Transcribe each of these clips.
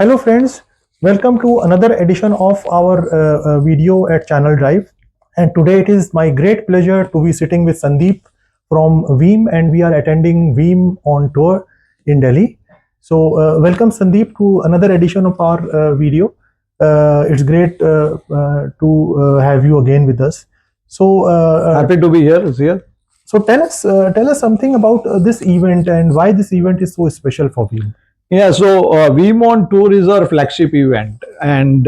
Hello friends, welcome to another edition of our video at Channel Drive. And today it is my great pleasure to be sitting with Sandeep from Veeam, and we are attending Veeam on tour in Delhi. So welcome Sandeep to another edition of our video. It's great to have you again with us. So Happy to be here, Zia. so tell us something about this event and why this event is so special for Veeam. Yeah, so VeeamON Tour is our flagship event, and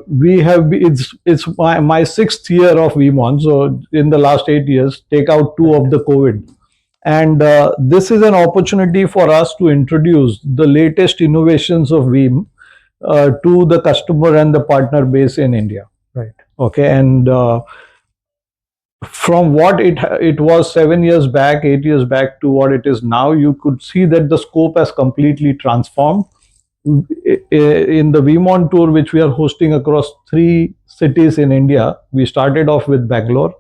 we have it's my sixth year of VeeamON. So in the last 8 years, take out 2 of the COVID, and this is an opportunity for us to introduce the latest innovations of Veeam to the customer and the partner base in India. Right. Okay, and from what it was 7 years back, 8 years back to what it is now, you could see that the scope has completely transformed. In the VeeamON tour, which we are hosting across 3 cities in India, we started off with Bangalore.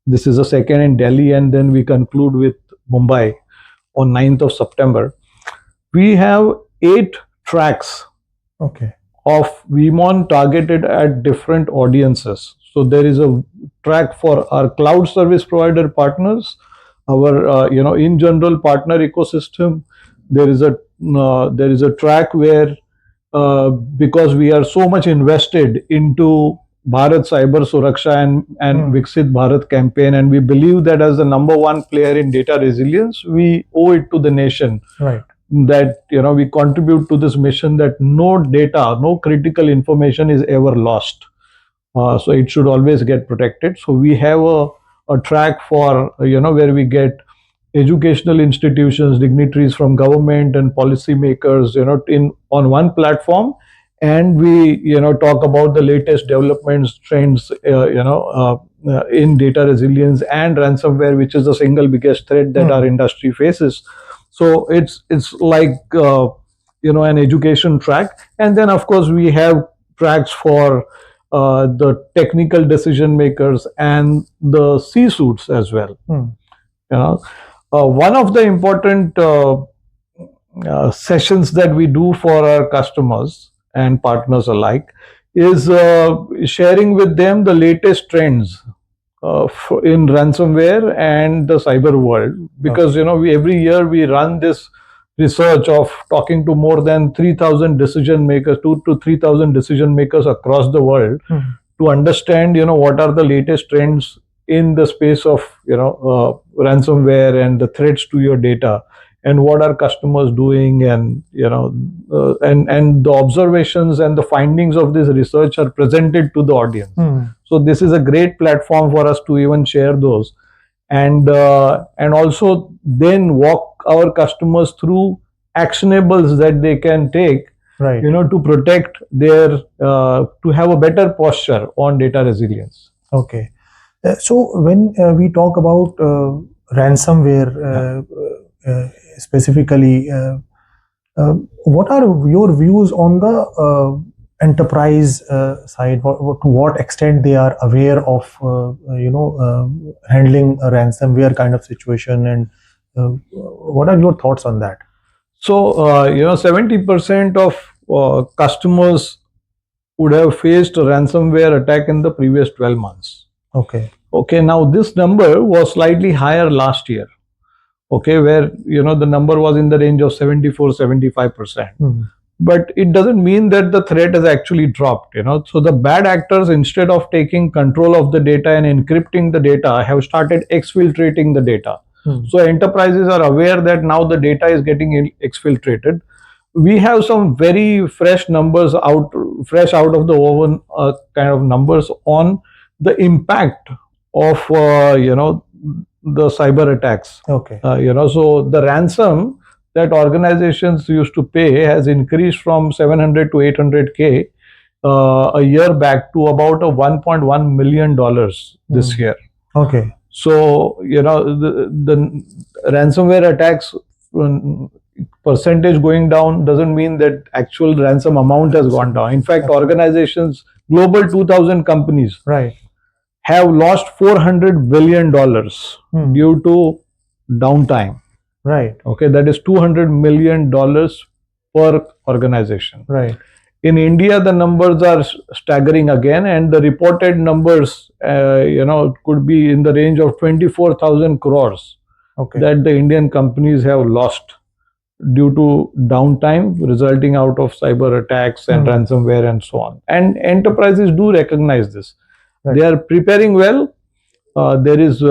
This is the second in Delhi, and then we conclude with Mumbai on 9th of September. We have 8 tracks Okay. of VeeamON targeted at different audiences. So there is a track for our cloud service provider partners, our in general partner ecosystem. There is a track where because we are so much invested into Bharat Cyber Suraksha and Viksit Bharat campaign, and we believe that as the number one player in data resilience, we owe it to the nation. Right. That we contribute to this mission, that no data, no critical information is ever lost. So it should always get protected. So we have a track for where we get educational institutions, dignitaries from government and policymakers in on one platform, and we talk about the latest developments, trends in data resilience and ransomware, which is the single biggest threat that our industry faces. So it's like an education track, and then of course we have tracks for the technical decision makers and the C-suits as well. One of the important sessions that we do for our customers and partners alike is sharing with them the latest trends in ransomware and the cyber world, because every year we run this research of talking to more than 3,000 decision makers, 2 to 3,000 decision makers across the world, to understand what are the latest trends in the space of ransomware and the threats to your data, and what are customers doing, and and the observations and the findings of this research are presented to the audience. So this is a great platform for us to even share those, and also then walk our customers through actionables that they can take, Right. to protect their to have a better posture on data resilience. Okay. So when we talk about ransomware specifically, what are your views on the enterprise side? To what extent they are aware of handling a ransomware kind of situation, and what are your thoughts on that? So 70% of customers would have faced a ransomware attack in the previous 12 months. Okay. Okay, now this number was slightly higher last year. Okay, where the number was in the range of 74-75%. But it doesn't mean that the threat has actually dropped. So the bad actors, instead of taking control of the data and encrypting the data, have started exfiltrating the data. So enterprises are aware that now the data is getting exfiltrated. We have some very fresh numbers fresh out of the oven kind of numbers on the impact of the cyber attacks. Okay. So the ransom that organizations used to pay has increased from 700 to 800K a year back to about a $1.1 million this year. Okay. So the ransomware attacks percentage going down doesn't mean that actual ransom amount has gone down. In fact, organizations, global 2,000 companies, Right, have lost $400 billion due to downtime. right. Okay, that is $200 million per organization. Right. In India, the numbers are staggering again, and the reported numbers, could be in the range of 24,000 crores Okay. that the Indian companies have lost due to downtime resulting out of cyber attacks and ransomware and so on. And enterprises do recognize this. Right. They are preparing well. There is,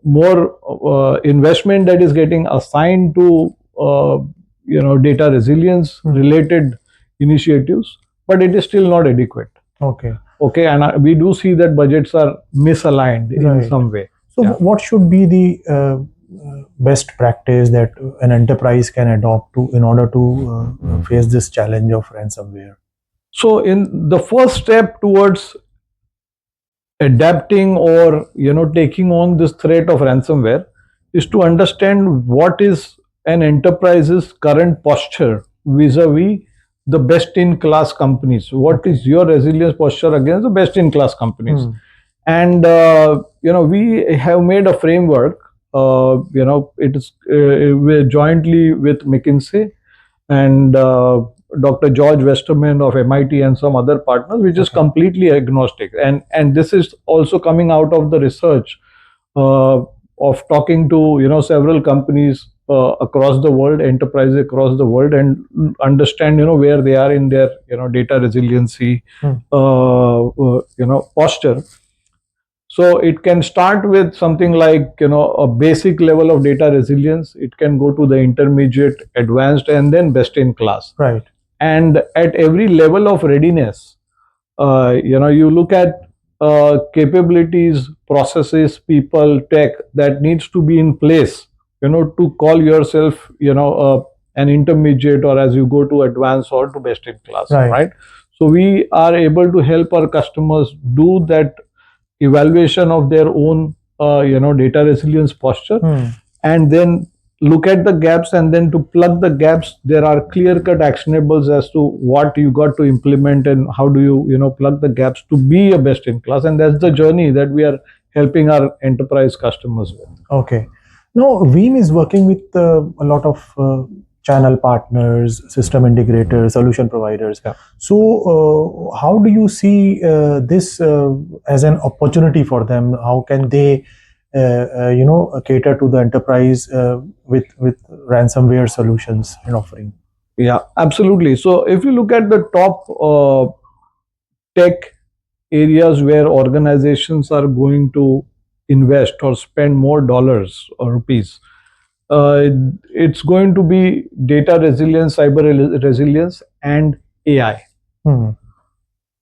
more investment that is getting assigned to, data resilience related initiatives, but it is still not adequate. Okay. Okay, and we do see that budgets are misaligned in Right. some way. So, Yeah. what should be the best practice that an enterprise can adopt to in order to face this challenge of ransomware? So, in the first step towards adapting or taking on this threat of ransomware is to understand what is an enterprise's current posture vis-a-vis the best in class companies. What is your resilience posture against the best in class companies? And we have made a framework. It is jointly with McKinsey and Dr. George Westerman of MIT and some other partners, which is completely agnostic. And this is also coming out of the research of talking to several companies across the world, enterprises across the world, and understand where they are in their data resiliency posture. So it can start with something like a basic level of data resilience. It can go to the intermediate, advanced, and then best in class. Right. And at every level of readiness, you look at capabilities, processes, people, tech that needs to be in place. To call yourself an intermediate, or as you go to advanced or to best in class. Right. So we are able to help our customers do that evaluation of their own data resilience posture, and then look at the gaps, and then to plug the gaps there are clear cut actionables as to what you got to implement and how do you plug the gaps to be a best in class. And that's the journey that we are helping our enterprise customers with. Okay. Now, Veeam is working with a lot of channel partners, system integrators, solution providers. Yeah. So, how do you see this as an opportunity for them? How can they, cater to the enterprise with ransomware solutions and offering? Yeah, absolutely. So if you look at the top tech areas where organizations are going to invest or spend more dollars or rupees, it's going to be data resilience, cyber resilience, and AI.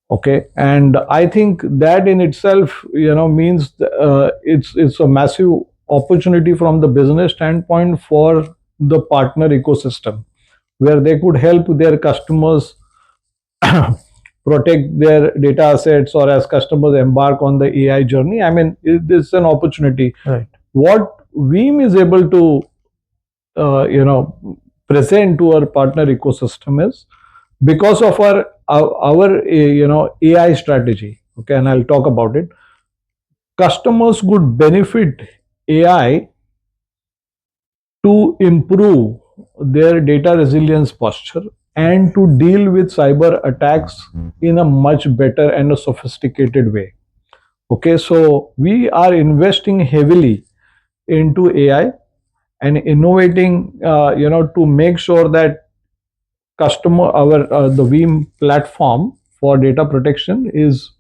Okay, and I think that in itself, means it's a massive opportunity from the business standpoint for the partner ecosystem, where they could help their customers protect their data assets, or as customers embark on the AI journey. I mean, it's an opportunity. Right. What Veeam is able to present to our partner ecosystem is because of our AI strategy. Okay, and I'll talk about it. Customers could benefit AI to improve their data resilience posture and to deal with cyber attacks in a much better and a sophisticated way. Okay, so we are investing heavily into AI and innovating, to make sure that the Veeam platform for data protection is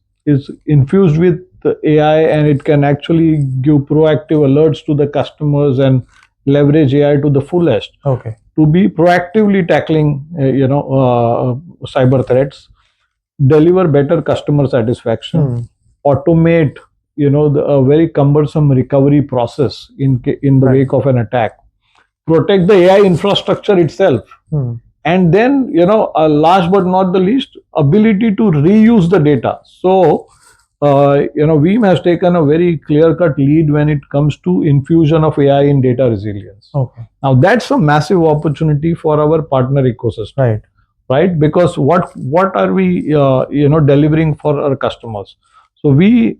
infused with the AI, and it can actually give proactive alerts to the customers and leverage AI to the fullest. Okay. To be proactively tackling cyber threats, deliver better customer satisfaction, automate a very cumbersome recovery process in the wake of an attack, protect the AI infrastructure itself, and then last but not the least, ability to reuse the data. So Veeam has taken a very clear-cut lead when it comes to infusion of AI in data resilience. Okay. Now that's a massive opportunity for our partner ecosystem. Right, because what are we delivering for our customers? So we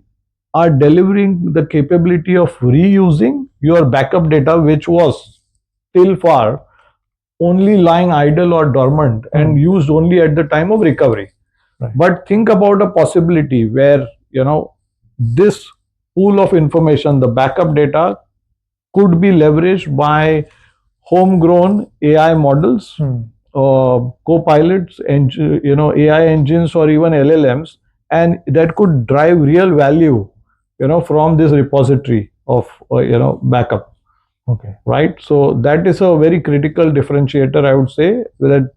are delivering the capability of reusing your backup data, which was till far only lying idle or dormant and used only at the time of recovery. Right. But think about a possibility where, this pool of information, the backup data, could be leveraged by homegrown AI models, co-pilots, and AI engines, or even LLMs, and that could drive real value, from this repository of backup. Okay. Right. So that is a very critical differentiator, I would say, that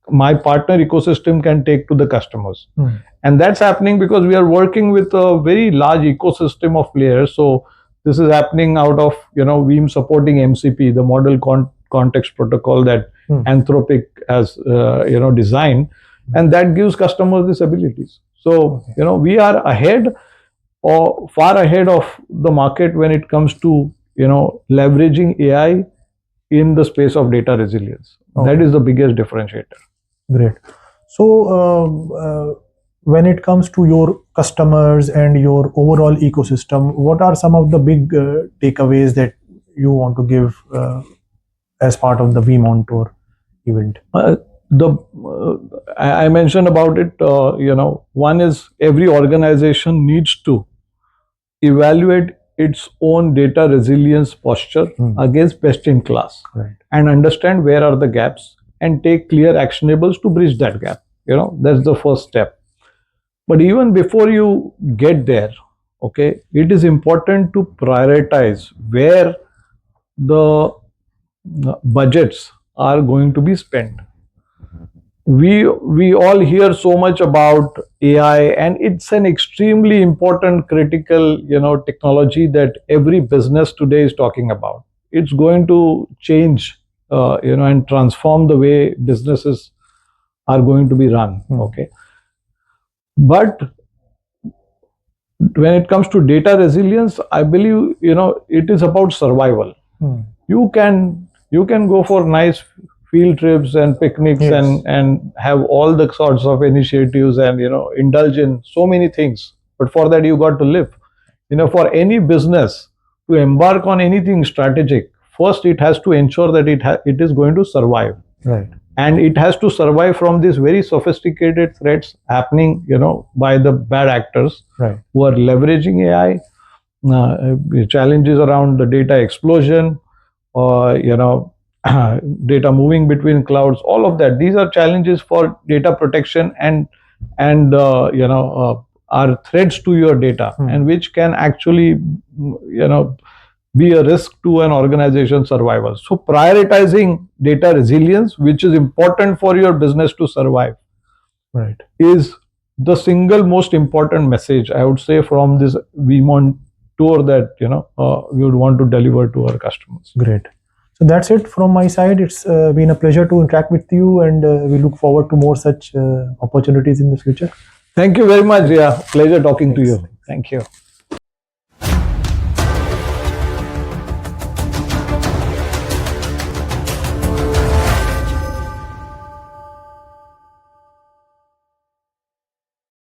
my partner ecosystem can take to the customers. And that's happening because we are working with a very large ecosystem of players. So this is happening out of Veeam supporting MCP, the model context protocol that Anthropic has designed, and that gives customers these abilities. So we are ahead, or far ahead of the market when it comes to leveraging AI in the space of data resilience. Okay. That is the biggest differentiator. Great. So when it comes to your customers and your overall ecosystem, what are some of the big takeaways that you want to give as part of the VeeamON Tour event? I mentioned about it. One is every organization needs to evaluate its own data resilience posture against best in class, Right. and understand where are the gaps and take clear actionables to bridge that gap. That's the first step. But even before you get there, okay, it is important to prioritize where the budgets are going to be spent. We all hear so much about AI, and it's an extremely important, critical, technology that every business today is talking about. It's going to change, and transform the way businesses are going to be run. Okay, but when it comes to data resilience, I believe it is about survival. You can go for nice field trips and picnics, Yes. and have all the sorts of initiatives and indulge in so many things, but for that you got to live. For any business to embark on anything strategic, first it has to ensure that it is going to survive. Right. And it has to survive from these very sophisticated threats happening by the bad actors, Right. who are leveraging AI, challenges around the data explosion, or data moving between clouds, all of that. These are challenges for data protection, and are threats to your data, and which can actually be a risk to an organization's survival. So prioritizing data resilience, which is important for your business to survive, Right. is the single most important message, I would say, from this VeeamON tour that we would want to deliver to our customers. Great. So that's it from my side. It's been a pleasure to interact with you, and we look forward to more such opportunities in the future. Thank you very much, Ria. Pleasure talking to Thanks. you. Thank you.